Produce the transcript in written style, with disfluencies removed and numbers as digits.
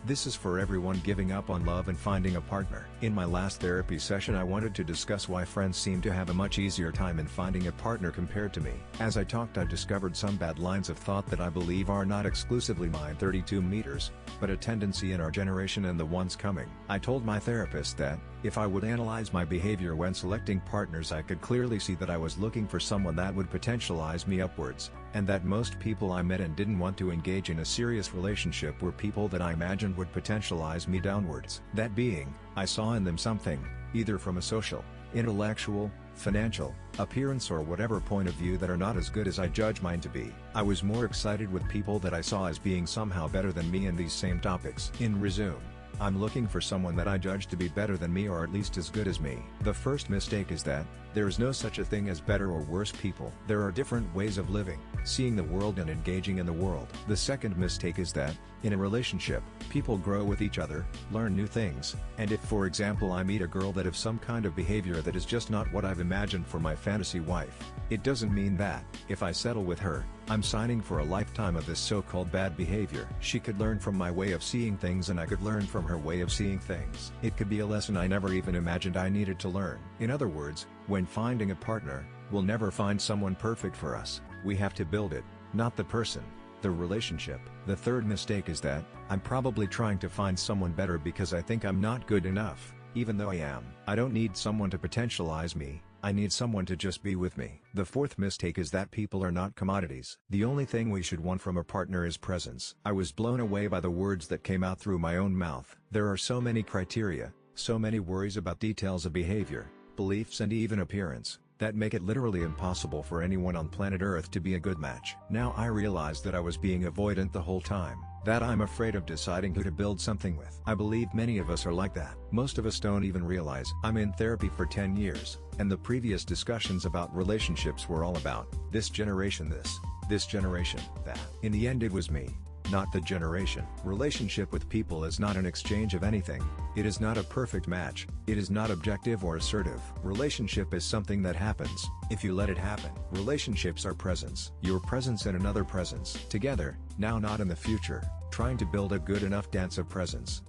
This is for everyone giving up on love and finding a partner. In my last therapy session I wanted to discuss why friends seem to have a much easier time in finding a partner compared to me. As I talked I discovered some bad lines of thought that I believe are not exclusively mine 32 meters, but a tendency in our generation and the ones coming. I told my therapist that, if I would analyze my behavior when selecting partners I could clearly see that I was looking for someone that would potentialize me upwards, and that most people I met and didn't want to engage in a serious relationship were people that I imagined would potentialize me downwards. That being, I saw in them something, either from a social, intellectual, financial, appearance or whatever point of view that are not as good as I judge mine to be. I was more excited with people that I saw as being somehow better than me in these same topics. In resume, I'm looking for someone that I judge to be better than me or at least as good as me. The first mistake is that, there is no such a thing as better or worse people. There are different ways of living, seeing the world and engaging in the world. The second mistake is that, in a relationship, people grow with each other, learn new things, and if for example I meet a girl that has some kind of behavior that is just not what I've imagined for my fantasy wife, it doesn't mean that, if I settle with her, I'm signing for a lifetime of this so-called bad behavior. She could learn from my way of seeing things and I could learn from her way of seeing things. It could be a lesson I never even imagined I needed to learn. In other words, when finding a partner, we'll never find someone perfect for us. We have to build it, not the person, the relationship. The third mistake is that, I'm probably trying to find someone better because I think I'm not good enough, even though I am. I don't need someone to potentialize me, I need someone to just be with me. The fourth mistake is that people are not commodities. The only thing we should want from a partner is presence. I was blown away by the words that came out through my own mouth. There are so many criteria, so many worries about details of behavior, beliefs and even appearance, that make it literally impossible for anyone on planet Earth to be a good match. Now I realize that I was being avoidant the whole time, that I'm afraid of deciding who to build something with. I believe many of us are like that. Most of us don't even realize. I'm in therapy for 10 years, and the previous discussions about relationships were all about, this generation this generation that. In the end it was me, not the generation. Relationship with people is not an exchange of anything, it is not a perfect match, it is not objective or assertive. Relationship is something that happens, if you let it happen. Relationships are presence. Your presence and another presence. Together, now not in the future, trying to build a good enough dance of presence.